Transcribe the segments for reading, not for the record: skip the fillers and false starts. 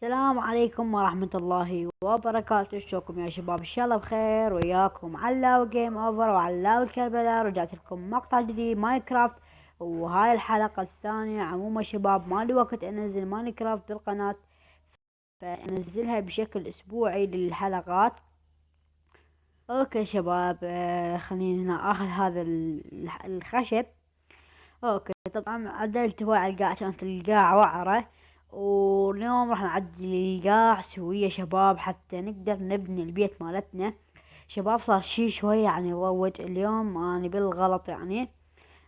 السلام عليكم ورحمة الله وبركاته. شلونكم يا شباب؟ ان شاء الله بخير. وياكم علاو جيم اوفر وعلاو الكربلاء. رجعت لكم مقطع جديد ماينكرافت، وهاي الحلقة الثانية. عموما شباب ما لي وقت انزل ماينكرافت بالقناة، فانزلها بشكل اسبوعي للحلقات. اوكي شباب، خليني هنا اخذ هذا الخشب. اوكي طبعا عدلت هواي على القاع عشان القاع وعرة، واليوم راح نعدل القاع سوية شباب حتى نقدر نبني البيت مالتنا. شباب صار شي شوية يعني روج اليوم اني بالغلط يعني.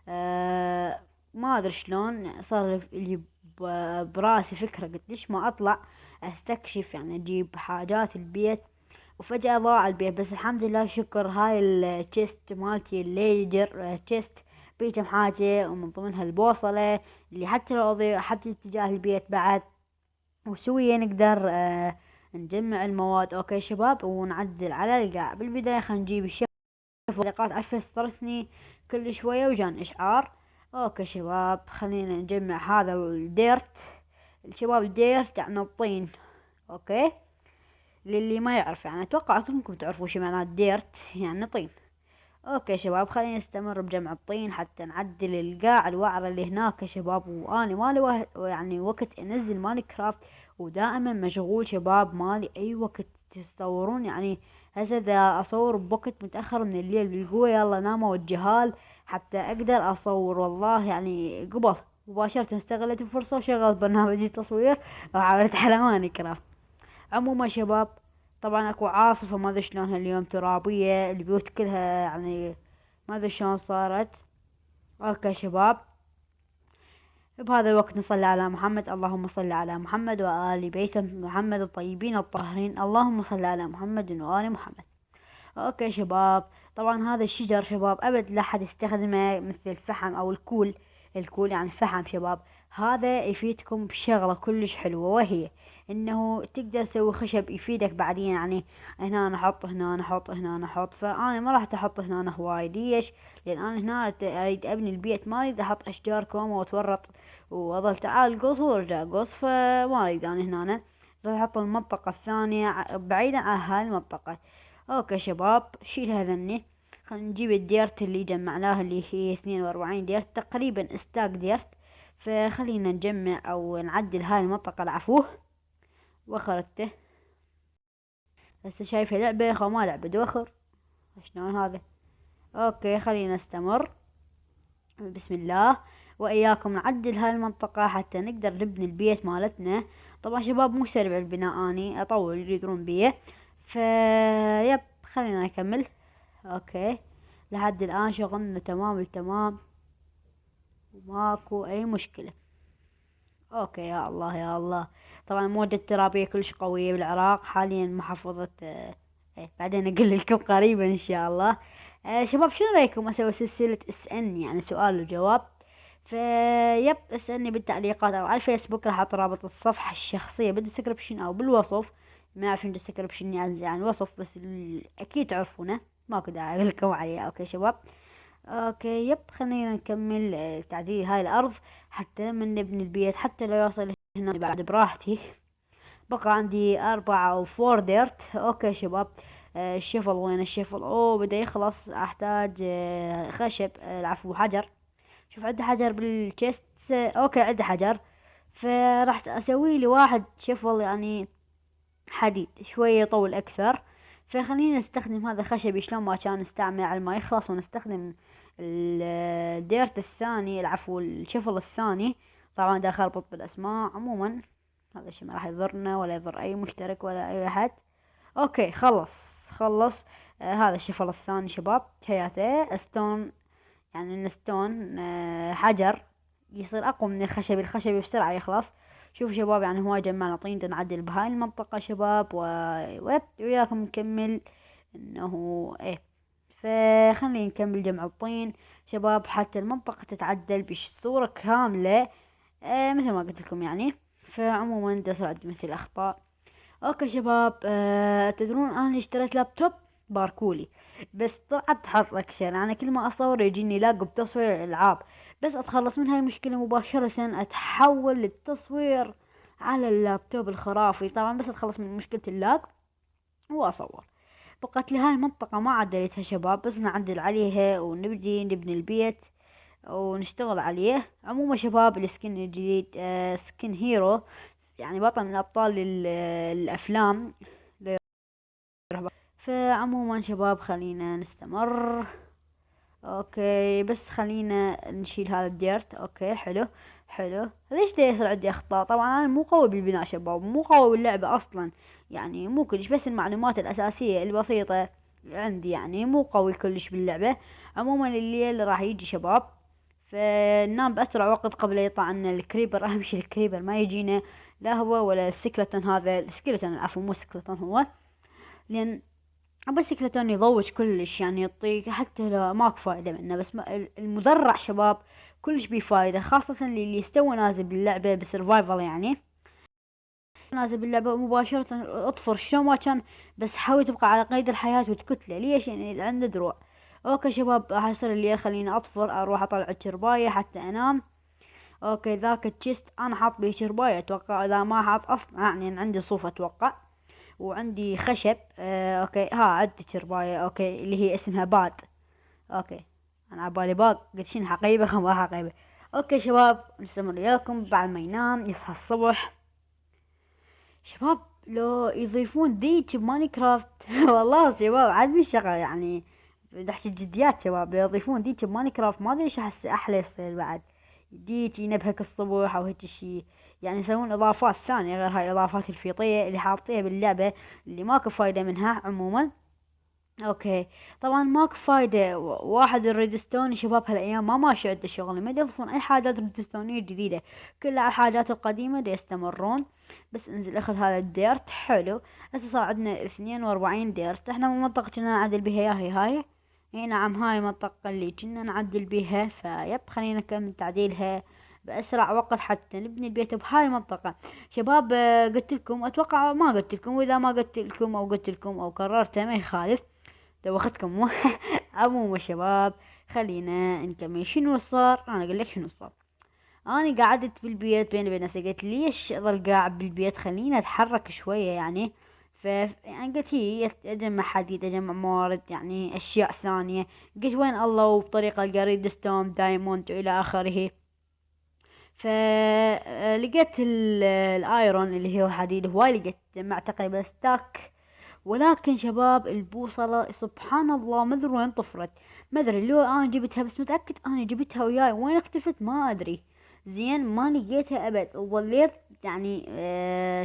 آه ما ادري شلون صار لي براسي فكرة، قلت ليش ما اطلع استكشف يعني اجيب حاجات البيت، وفجأة ضاع البيت. بس الحمد لله شكر هاي التشيست مالتي الليجر تشيست بيه كم حاجة، ومن ضمنها البوصلة اللي حتى لو أضيع حتى اتجاه البيت بعد، وسوية نقدر نجمع المواد. اوكي شباب، ونعدل على القاع. بالبداية خلينا نجيب الشفرة. الحلقات عفوا استرتني كل شوية وجان اشعار. اوكي شباب، خلينا نجمع هذا الديرت. الشباب الديرت يعني الطين. اوكي، للي ما يعرف يعني اتوقع كلكم تعرفوا شو معناه ديرت، يعني طين. اوكي شباب، خلينا نستمر بجمع الطين حتى نعدل القاع الوعرة اللي هناك يا شباب. واني مالي يعني وقت انزل ماينكرافت، ودائما مشغول شباب، مالي اي وقت تصورون يعني. هسه اذا اصور بوقت متاخر من الليل بالقوة يلا ناموا الجهال حتى اقدر اصور. والله يعني قبل مباشرة استغلت الفرصة وشغلت برنامج التصوير وعملت على ماينكرافت. عموما شباب، طبعا اكو عاصفة ما ادري شلونها اليوم، ترابية البيوت كلها يعني، ما ادري شلون صارت. اوكي شباب، بهذا الوقت نصلي على محمد. اللهم صل على محمد وآل بيت محمد الطيبين الطاهرين. اللهم صل على محمد وآل محمد. اوكي شباب، طبعا هذا الشجر شباب ابد لا حد يستخدمه مثل الفحم او الكول. الكول يعني فحم شباب. هذا يفيدكم بشغلة كلش حلوة، وهي انه تقدر تسوي خشب يفيدك بعدين يعني. هنا نحط، هنا نحط، هنا نحط. فانا ما راح احط هنا هواي. ليش؟ لان انا هنا اريد ابني البيت، ما اريد احط اشجار كومة واتورط واظل تعال قص وارجع قص، فما اريد انا هنا. راح احط المنطقة الثانية بعيدا عن هاي المنطقة. اوكي شباب، شيل هذني. خلينا نجيب الديرت اللي جمعناه اللي هي 42 ديرت تقريبا استاك ديرت. فخلينا نجمع او نعدل هاي المنطقة العفو وخرته. هسه شايفة لعبة خو ما لعبة دوخر، شلون هذا؟ اوكي خلينا نستمر. بسم الله. واياكم نعدل هاي المنطقة حتى نقدر نبني البيت مالتنا. طبعا شباب مو سريع البناء، اني اطول اللي يدرون بيه. ف يب، خلينا نكمل. اوكي، لحد الان شغلنا تمام التمام وماكو اي مشكلة. اوكي يا الله يا الله. طبعا الموجة الترابية كلش قوية بالعراق حاليا محافظة بعدين اقول لكم قريبا ان شاء الله. شباب شنو رايكم اسوي سلسلة اسألني يعني سؤال وجواب؟ فيب، اسألني بالتعليقات او على الفيسبوك. راح احط رابط الصفحة الشخصية بالدسكربشن او بالوصف. ما اعرف شنو الدسكربشن يعني الوصف، بس اكيد تعرفونه، ماكو داعي اقول لكم عليه. اوكي شباب، اوكي يب، خلينا نكمل تعديل هاي الارض حتى لما نبني البيت، حتى لو يوصل هنا بعد براحتي. بقى عندي 4 أو 4 ديرت. اوكي شباب، الشفل وين الشفل؟ اوه بدأ يخلص، احتاج خشب، العفو حجر. شوف عندي حجر بالشيست. اوكي عندي حجر. فراح اسوي لي واحد شفل يعني حديد شوية يطول اكثر. فخلينا نستخدم هذا الخشب شلون ما كان نستعمل على ما يخلص، ونستخدم الديرت الثاني العفو الشفل الثاني. طبعا دا خربط بالاسماء. عموما هذا الشي ما راح يضرنا ولا يضر اي مشترك ولا اي احد. اوكي خلص. هذا الشفل الثاني شباب حياته ستون، يعني الستون حجر يصير اقوى من الخشبي. الخشبي بسرعة يخلص. شوفوا شباب، يعني هو جمعنا طين نعدل بهاي المنطقة شباب وياكم نكمل انه ايه. فخلينا نكمل جمع الطين شباب حتى المنطقة تتعدل بصورة كاملة. مثل ما قلت لكم يعني. فعموما دا صعد مثل الاخطاء. اوكي شباب، تدرون انا اشتريت لابتوب باركولي، بس طلعت حظ اكشن. انا كل ما اصور يجيني لاج بتصوير الالعاب، بس اتخلص من هاي المشكلة مباشرة اتحول للتصوير على اللابتوب الخرافي. طبعا بس اتخلص من مشكلة اللاج واصور. بقت لي هاي المنطقة ما عدلتها شباب، بس نعدل عليها نبني البيت ونشتغل عليه. عموما شباب السكن الجديد سكن هيرو، يعني بطل من ابطال الافلام. فعموما شباب خلينا نستمر. اوكي بس خلينا نشيل هذا الديرت. اوكي حلو. حلو. ليش ده يصير عندي اخطاء؟ طبعا انا مو قوي بالبناء شباب، مو قوي باللعبة اصلا، يعني مو كلش، بس المعلومات الاساسية البسيطة عندي، يعني مو قوي كلش باللعبة. عموما الليل راح يجي شباب، فننام بأسرع وقت قبل يطلع عنا الكريبر. اهم شي الكريبر ما يجينا، لا هو ولا السكلتون. هذا السكلتون العفو مو سكلتون هو، لان البايسكلتون يضوج كلش، يعني يعطيك حتى لو ماك فايدة منه. بس المدرع شباب كلش بيه فايدة، خاصة اللي يستوى نازل باللعبة بسرفايفل، يعني نازل باللعبة مباشرة اطفر شلون ما كان، بس حاول تبقى على قيد الحياة وتكتله. ليش؟ يعني عنده دروع. اوكي شباب راح يصير اللي خليني اطفر، اروح اطلع الشرباية حتى انام. اوكي ذاك التشيست انا حاط بيه شرباية اتوقع، اذا ما حاط اصلا يعني عندي صوف اتوقع، وعندي خشب. اوكي عندي شرباية اوكي اللي هي اسمها باد. اوكي انا عبالي باد، قلت شنو حقيبة ما حقيبة. اوكي شباب نستمر وياكم. بعد ما ينام يصحى الصبح شباب، لو يضيفون ديج بماينكرافت والله شباب عاد بالشغل يعني، دحش الجديات شباب، لو يضيفون ديج بماينكرافت ما ادري ايش احس احلى يصير بعد. ديج ينبهك الصبح او هيك شي، يعني يسوون اضافات ثانية غير هاي الاضافات الفيطية اللي حاطيها باللعبة اللي ماكو فايدة منها عموما. اوكي طبعا ماكو فايدة. واحد الريدستون شباب هالايام ما ماشي عنده شغل، ما يضيفون اي حاجات ريدستونية جديدة، كلها على الحاجات القديمة دي يستمرون. بس انزل اخذ هذا الديرت حلو. هسه صار عندنا 42 ديرت. احنا من منطقة كنا نعدل بها يا هاي. اي نعم هاي المنطقة اللي كنا نعدل بها، فيب خلينا نكمل تعديلها بأسرع وقت حتى نبني البيت بهاي المنطقة. شباب قلت لكم اتوقع ما قلت لكم، واذا ما قلت لكم او قلت لكم او كررتها ما يخالف، دوختكم عموما شباب خلينا نكمل. شنو صار؟ انا اقول لك شنو صار. انا قعدت بالبيت بيني وبين نفسي، قلت ليش اظل قاعد بالبيت، خليني اتحرك شويه يعني. يعني قلت هي اجمع حديد اجمع موارد يعني اشياء ثانيه. قلت وين الله، وبطريقه القى ريدستون دايموند والى اخره. فلقيت الايرون اللي هو حديد هواي، لقيت جمعت تقريبا ستاك. ولكن شباب البوصلة سبحان الله ما ادري وين طفرت، ما ادري لو انا جبتها، بس متأكد انا جبتها وياي، وين اختفت ما ادري. زين ما لقيتها ابد، وظليت يعني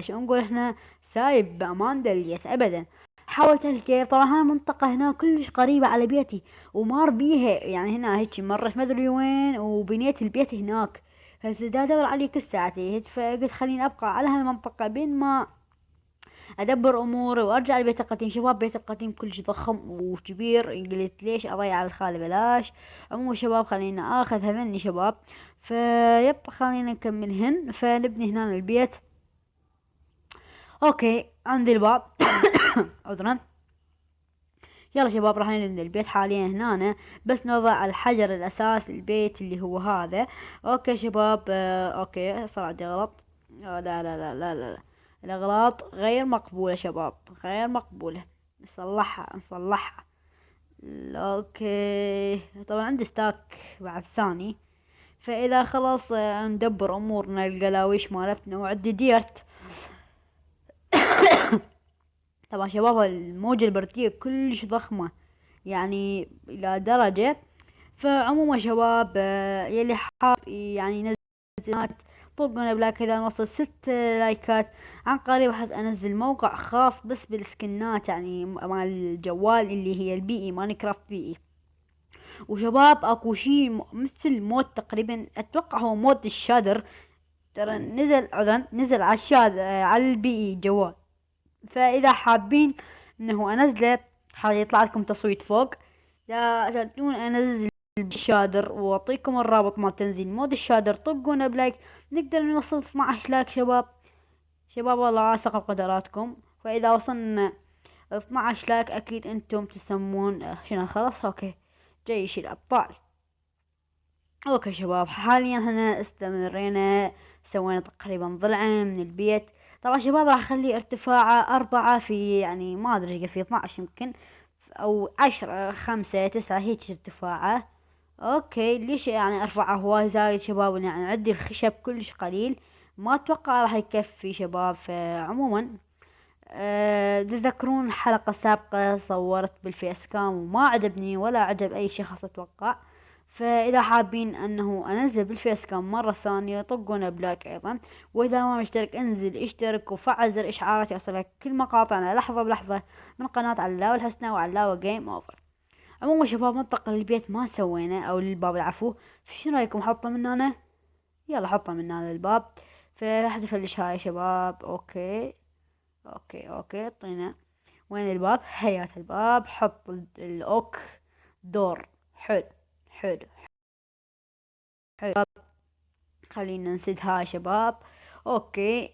شو نقول احنا سايب بامان دليت ابدا. حاولت القى، طبعا هاي المنطقة هنا كلش قريبة على بيتي ومار بيها، يعني هنا هيك مرت ما ادري وين وبنيت البيت هناك. هسه دا ادور عليه كل ساعتين هيك، فقلت خليني ابقى على هالمنطقة بين ما ادبر اموري وارجع لبيت القديم. شباب بيت القديم كلش ضخم وكبير، قلت ليش اضيع الخالي بلاش. عموما شباب خلينا اخذ هذني شباب. فيب خلينا نكملهن، فنبني هنا البيت. اوكي عندي الباب عذرا. يلا شباب راح نبني البيت حاليا هنا، بس نضع الحجر الاساس البيت اللي هو هذا. اوكي شباب اوكي صار عندي غلط. لا لا لا لا لا لا. الاغلاط غير مقبولة شباب، غير مقبولة. نصلحها. اوكي طبعا عندي ستاك بعد ثاني، فاذا خلاص ندبر امورنا القلاويش مالتنا. وعندي ديرت طبعا شباب الموجة البرية كلش ضخمة يعني الى درجة. فعموما شباب يلي حاب يعني ينزل طقنا بلاك، اذا نوصل 6 لايكات عن قريب راح انزل موقع خاص بس بالسكنات، يعني مال الجوال اللي هي البيئي ماينكرافت بيئي. وشباب اكو شي مثل مود تقريبا اتوقع هو مود الشادر، ترى نزل عذرا نزل على الشاد على البيئي جوال. فاذا حابين انه انزله حيطلع لكم تصويت فوق، لا تردون انزل الشادر واعطيكم الرابط مال تنزيل مود الشادر. طقونا بلايك نقدر نوصل 12 لايك شباب. شباب والله اثق بقدراتكم. فاذا وصلنا 12 لايك اكيد انتم تسمون شنو خلاص اوكي جيش الابطال. اوكي شباب حاليا هنا استمرينا سوينا تقريبا ضلعين من البيت. طبعا شباب راح اخلي ارتفاعه 4 في يعني ما ادري ايش في 12 يمكن او 10 5 9 هيك ارتفاعه. اوكي ليش يعني ارفعه هواي زايد شباب؟ يعني عندي الخشب كلش قليل، ما اتوقع راح يكفي شباب. فعموما تذكرون حلقة سابقة صورت بالفيس كام وما عجبني ولا عجب اي شخص اتوقع. فاذا حابين انه انزل بالفيس كام مرة ثانية طقونا بلايك ايضا، واذا ما مشترك انزل اشترك وفعل زر اشعارات يوصلك كل مقاطعنا لحظة بلحظة من قناة علاوة الحسنى وعلاوة جيم اوفر. عموما شباب منطقة البيت ما سوينا او للباب العفو، فشنو رايكم حطه من هنا؟ يلا حطه من هنا للباب. فاحذف الاشارة يا شباب. اوكي اوكي اعطينا وين الباب؟ هيات الباب. حط الاوك دور. حلو حلو حلو. خلينا نسد هاي شباب. اوكي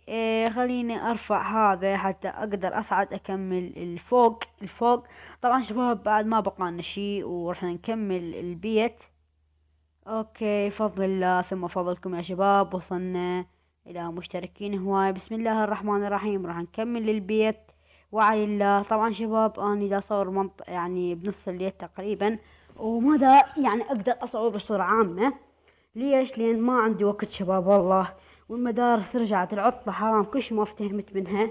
خليني ارفع هذا حتى اقدر اصعد اكمل الفوق. طبعا شباب بعد ما بقانا شي وراح نكمل البيت. اوكي فضل الله ثم فضلكم يا شباب وصلنا الى مشتركين هواي. بسم الله الرحمن الرحيم راح نكمل البيت وعلى الله. طبعا شباب اني دا اصور يعني بنص الليل تقريبا، وما دا يعني اقدر اصور بصورة عامة. ليش؟ لان ما عندي وقت شباب والله، والمدارس رجعت العطلة حرام كلش ما افتهمت منها.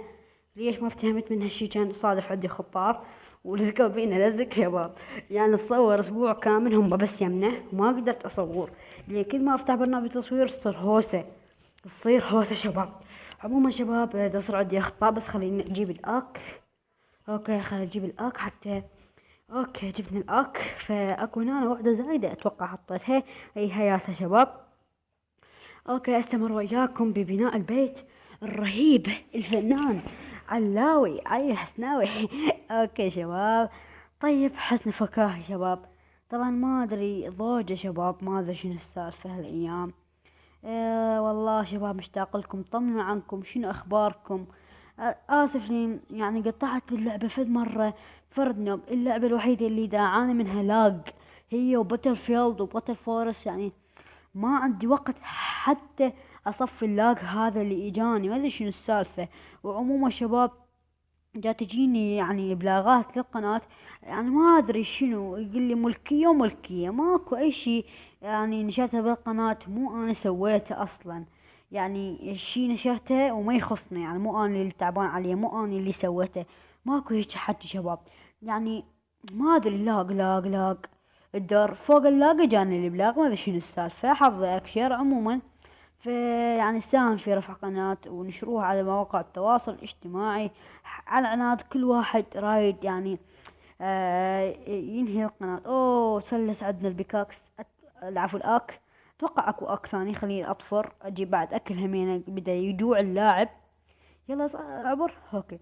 ليش ما افتهمت منها؟ شي كان صادف عندي خطار ولزقوا بينا لزق شباب. يعني اتصور اسبوع كامل هم بس يمنا وما قدرت اصور، لان كل ما افتح برنامج تصوير تصير هوسة شباب. عموما شباب دا صار عندي اخطاء، بس خليني اجيب الاك. اوكي خليني اجيب الاك حتى. اوكي جبنا الاك. فاكو هنا واحدة زايدة اتوقع حطيتها. اي هياتها شباب. اوكي استمر وياكم ببناء البيت الرهيب الفنان علاوي علي الحسناوي. اوكي شباب. طيب حسن فكاهي شباب. طبعا ما ادري ضوجة شباب، ما ادري شنو السالفة هالايام. والله شباب مشتاق لكم، طمنوا عنكم شنو اخباركم. اسف لين يعني قطعت باللعبة فد مرة فرد نوب. اللعبة الوحيدة اللي داعاني منها لاج هي وباتل فيلد وباتل فورس. يعني ما عندي وقت حتى اصفي اللاج هذا اللي اجاني، ما ادري شنو السالفة. وعموما شباب جا تجيني يعني ابلاغات للقناة، يعني ما ادري شنو يقول لي ملكية ماكو اي شي. يعني نشرتها بالقناة مو انا سويته اصلا، يعني الشي نشرته وما يخصني، يعني مو انا اللي تعبان عليه، مو انا اللي سويته. ماكو هيك حكي شباب. يعني ما ادري لاق الدور فوق اللاقة جاني الابلاغ، ما ادري شنو السالفة. حظي اكشر. عموما في يعني ساهم في رفع قناة ونشروها على مواقع التواصل الاجتماعي على عناد كل واحد رايد يعني ينهي القناة. اوه تفلس عندنا البيكاكس. العفو الاك. اتوقع اكو اك ثاني، خليني اطفر اجيب بعد اكل همينة بدا يجوع اللاعب. يلا عبر. اوكي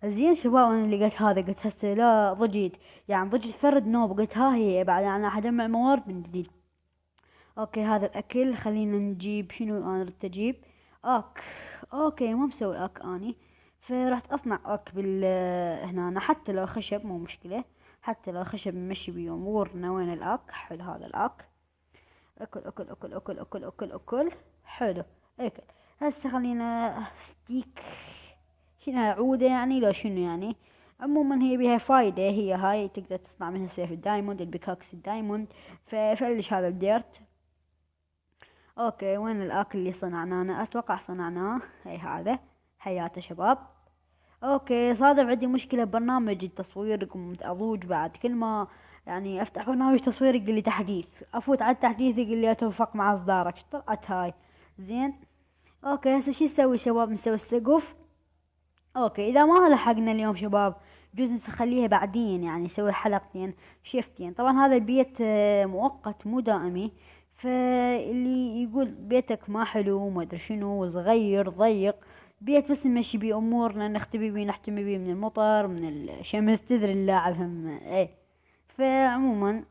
زين شباب انا لقيت هذا قلت هسه لا ضجيت، يعني ضجت فرد نوب قلت ها هي بعد انا حجمع موارد من جديد. اوكي هذا الاكل خلينا نجيب شنو انا ردت اجيب اك. اوكي ما مسوي اك اني، فرحت اصنع اك هنا حتى لو خشب مو مشكلة، حتى لو خشب نمشي بيه امورنا. وين الاك؟ حلو هذا الاك. اكل. حلو اكل. هسه خلينا ستيك. شنو عودة يعني لو شنو يعني. عموما هي بيها فايدة، هي هاي تقدر تصنع منها سيف الدايموند البيكاكس الدايموند. ففلش هذا الديرت. اوكي وين الاكل اللي صنعناه؟ أنا اتوقع صنعناه. هي هذا حياته شباب. اوكي صادف عندي مشكلة ببرنامج التصوير، قمت اضوج بعد كل ما يعني افتح برنامج تصوير يقول لي تحديث، افوت على التحديث يقول لي اتوافق مع اصدارك. طلعت هاي زين. اوكي هسه شو نسوي شباب؟ نسوي السقف. اوكي اذا ما لحقنا اليوم شباب جوز نخليها بعدين، يعني نسوي حلقتين شيفتين. طبعا هذا البيت مؤقت مو دائمي، فاللي يقول بيتك ما حلو ما ادري شنو صغير ضيق، بيت بس نمشي بيه امورنا نختبي بيه نحتمي بيه من المطر من الشمس، تدري اللاعب هم ايه. فعموما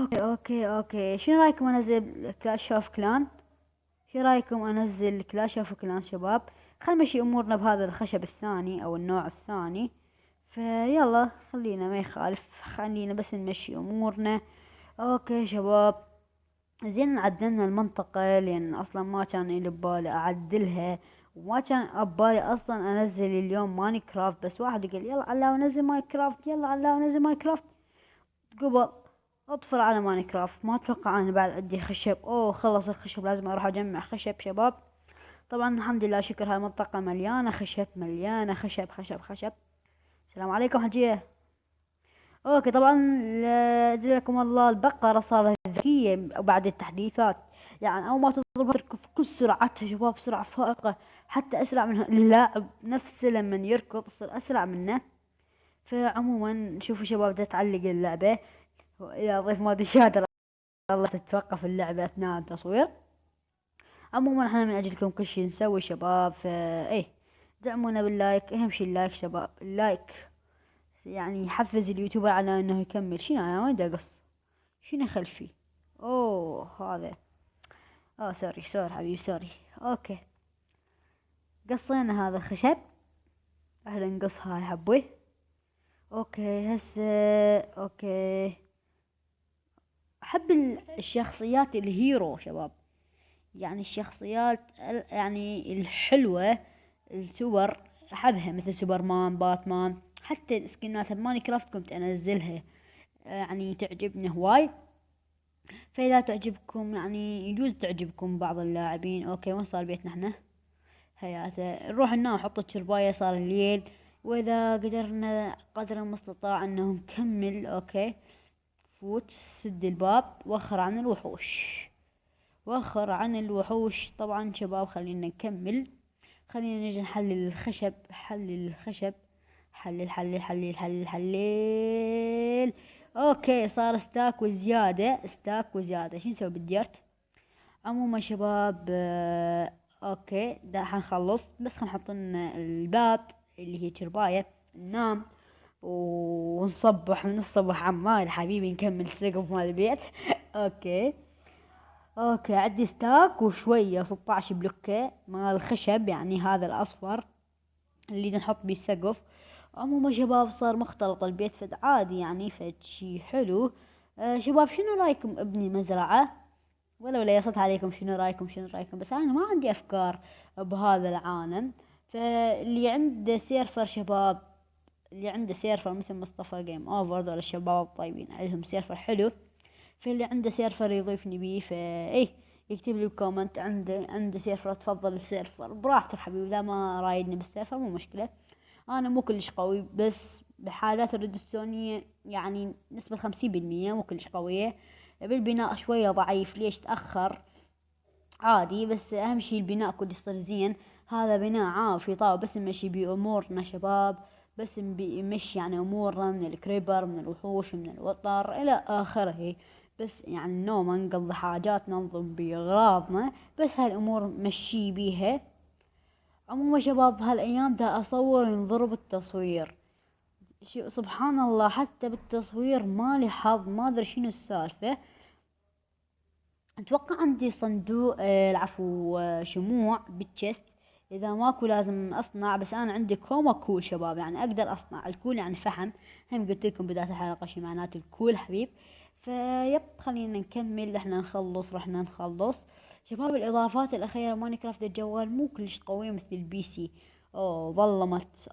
اوكي شنو رايكم انزل كلاش اوف كلان؟ شو رايكم انزل كلاش اوف كلان شباب؟ خل نمشي امورنا بهذا الخشب الثاني او النوع الثاني. فيلا خلينا ما يخالف، خلينا بس نمشي امورنا. اوكي شباب زين عدلنا المنطقة لأن أصلا ما كان إلي ببالي أعدلها، وما كان ببالي أصلا أنزل اليوم ماينكرافت. بس واحد قال يلا علاوي نزل ماينكرافت، يلا علاوي نزل ماينكرافت. قبل اطفر على ماينكرافت ما اتوقع انا بعد عندي خشب. اوه خلص الخشب، لازم اروح اجمع خشب شباب. طبعا الحمد لله شكر هاي المنطقة مليانة خشب، مليانة خشب خشب خشب. السلام عليكم حجية. اوكي طبعا اجلكم الله البقرة صارت ذكية بعد التحديثات. يعني اول ما تضربها تركض بكل سرعتها شباب، سرعة فائقة، حتى اسرع من اللاعب نفسه لما يركض يصير اسرع منه. فعموما شوفوا شباب بدها تعلق اللعبة، يا ضيف ما شاطر الله تتوقف اللعبة اثناء التصوير. عموما احنا من اجلكم كل شي نسوي شباب، ايه دعمونا باللايك، اهم شي اللايك شباب، اللايك يعني يحفز اليوتيوبر على انه يكمل. شنو انا وين دا اقص؟ شنو خلفي؟ اوه هذا، سوري سوري حبيبي سوري. اوكي قصينا هذا الخشب، راح نقص هاي حبوي. اوكي هسه اوكي. احب الشخصيات الهيرو شباب، يعني الشخصيات يعني الحلوة، السوبر احبها مثل سوبرمان، باتمان، حتى السكنات بماينكرافت كنت انزلها، يعني تعجبني هواي. فاذا تعجبكم يعني يجوز تعجبكم بعض اللاعبين. اوكي وين صار بيتنا احنا؟ هياته نروح ننام، نحط الشرباية صار الليل. واذا قدرنا قدر المستطاع انه نكمل. اوكي فوت سد الباب، وخر عن الوحوش، وخر عن الوحوش. طبعا شباب خلينا نكمل، خلينا نجي نحلل الخشب، حلل الخشب، حلل. اوكي صار ستاك وزيادة، ستاك وزيادة. شو نسوي بالديرت؟ عموما شباب اوكي دا حنخلص، بس حنحط لنا الباب اللي هي شرباية، ننام ونصبح من الصبح عمال حبيبي نكمل السقف مال البيت. اوكي اوكي عندي ستاك وشوية 16 بلوكة مال الخشب، يعني هذا الاصفر اللي نحط بيه السقف. عموما شباب صار مختلط البيت فد عادي، يعني فد شي حلو. شباب شنو رايكم ابني مزرعة؟ ولا يصد عليكم شنو رايكم، شنو رايكم؟ بس انا ما عندي افكار بهذا العالم. فاللي عنده سيرفر شباب، اللي عنده سيرفر مثل مصطفى جيم اوفر، دول الشباب الطيبين عندهم سيرفر حلو، فاللي عنده سيرفر يضيفني بيه. ايه يكتب لي بكومنت عنده سيرفر، تفضل السيرفر براحتك حبيبي. اذا ما رايدني بالسيرفر مو مشكلة، انا مو كلش قوي، بس بحالات الريدستونية يعني نسبة 50% مو كلش قوية. بالبناء شوية ضعيف، ليش تأخر عادي، بس اهم شي البناء كله يصير زين. هذا بناء عافي طاو، بس نمشي بيه امورنا شباب، بس نمشي يعني امورنا من الكريبر، من الوحوش، من الوتر الى اخره. بس يعني نوم نقضي حاجاتنا، ننظم باغراضنا، بس هالامور مشي بيها. عموما شباب هالايام دا اصور ينضرب التصوير، سبحان الله حتى بالتصوير مالي حظ، ما ادري شنو السالفة. اتوقع عندي صندوق العفو شموع بالتشست، اذا ماكو لازم اصنع. بس انا عندي كوما كول شباب، يعني اقدر اصنع الكول يعني فحم. هم قلت لكم بداية الحلقة شي معنات الكول حبيب. فيب خلينا نكمل، احنا نخلص، رحنا نخلص شباب. الاضافات الاخيرة ماينكرافت الجوال مو كلش قوية مثل البي سي. اوه ظلمت،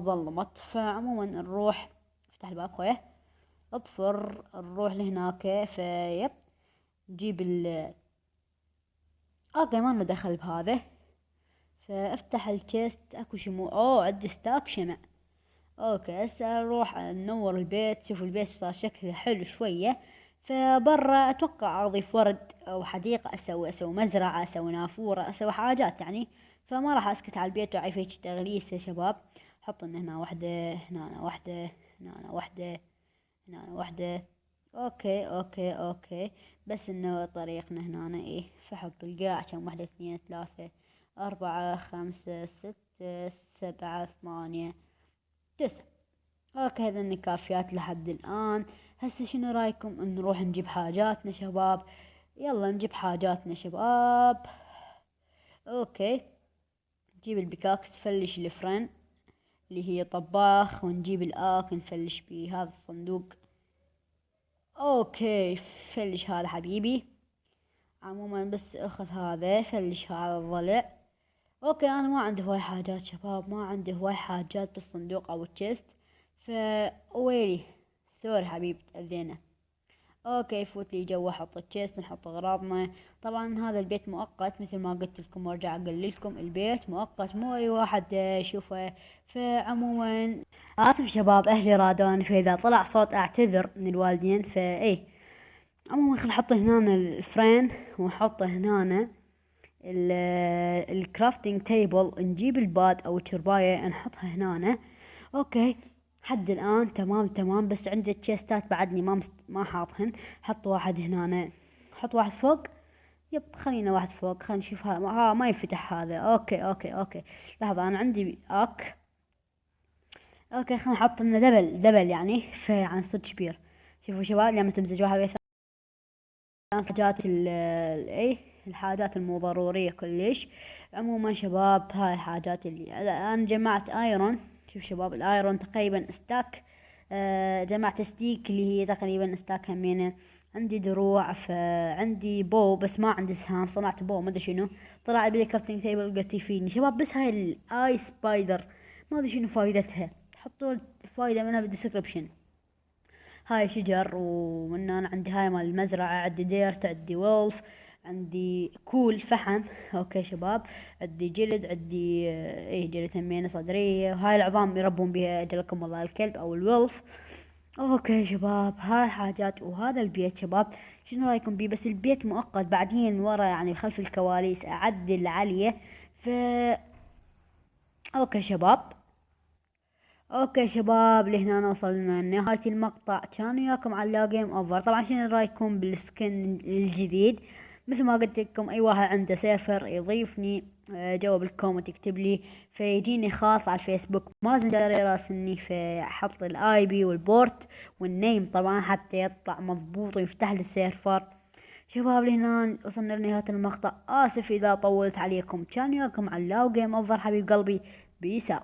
ظلمت. فعموما نروح افتح الباب خويه، اطفر نروح لهناك. فيب نجيب اوكي ما لنا دخل بهذا. فافتح الشيست اكو شموع، عندي ستاك شمع. اوكي هسه نروح ننور البيت. شوفوا البيت صار شكله حلو شوية. فبرا اتوقع اضيف ورد او حديقة، اسوي مزرعة، اسوي نافورة، اسوي حاجات يعني. فما راح اسكت على البيت واعيف هيك تغليس يا شباب. حط لنا هنا وحدة، هنا وحدة، هنا وحدة، هنا وحدة. اوكي بس انه طريقنا هنا ايه. فحط القاع كم وحدة، 2 3 4 5 6 7 8 9. اوكي هذا كافيات لحد الان. هسه شنو رايكم نروح نجيب حاجاتنا شباب؟ يلا نجيب حاجاتنا شباب. اوكي نجيب البيكاكس، تفلش الفرن اللي هي طباخ، ونجيب الآك نفلش بيه هذا الصندوق. اوكي فلش هذا حبيبي. عموما بس اخذ هذا، فلش هذا الضلع. اوكي انا ما عندي هواي حاجات شباب، ما عندي هواي حاجات بالصندوق او التشيست، ويلي سوري حبيبي تأذينا. اوكي فوت لي جوا، احط التشيست، نحط اغراضنا. طبعا هذا البيت مؤقت مثل ما قلت لكم وارجع اقول لكم، البيت مؤقت مو اي واحد يشوفه. فعموما اسف شباب، اهلي رادون، فاذا طلع صوت اعتذر من الوالدين فاي. عموما خل نحط هنا الفرين، ونحط هنا الكرافتنج تيبل، نجيب الباد او الشرباية نحطها هنا. اوكي حد الان تمام تمام، بس عندي تشيستات بعدني ما حاطهن. حط واحد هنا، حط واحد فوق. يب خلينا واحد فوق، خلينا نشوف. ما يفتح هذا. اوكي لحظة، انا عندي اوكي خلينا نحط لنا دبل يعني عن صد كبير. شوفوا شباب لما تمزج واحد ويا حاجات ايه الحاجات المو ضرورية كلش. عموما شباب هاي الحاجات اللي انا جمعت ايرون. شوف شباب الايرون تقريبا استاك. جمعت ستيك اللي هي تقريبا استاك همينة. عندي دروع، عندي بو بس ما عندي سهام، صنعت بو ما ادري شنو. طلع لي كرافتنج تيبل قلت يفيدني شباب، بس هاي الاي سبايدر ما ادري شنو فايدتها، حطوا الفايدة منها بالديسكربشن. هاي شجر، ومن انا عندي هاي مال المزرعة، عندي ديرت، عندي وولف، عندي كول فحم. اوكي شباب عندي جلد، عندي ايه جلد همينة صدرية، وهاي العظام يربون بها اجلكم الله الكلب او الولف. اوكي شباب هاي حاجات، وهذا البيت شباب شنو رايكم بيه؟ بس البيت مؤقت، بعدين ورا يعني خلف الكواليس اعدل عليه. ف اوكي شباب. اوكي شباب لهنا وصلنا لنهاية المقطع، كان وياكم علاء جيم اوفر. طبعا شنو رايكم بالسكن الجديد؟ مثل ما قلت لكم اي واحد عنده سيرفر يضيفني جوا بالكومنت يكتب لي، فيجيني خاص على الفيسبوك، ما زال يراسلني، فحط الاي بي والبورت والنيم طبعا حتى يطلع مضبوط ويفتح لي السيرفر. شباب لهنا وصلنا لنهاية المقطع، اسف اذا طولت عليكم. كان وياكم علاء جيم اوفر حبيب قلبي، بيس اوت.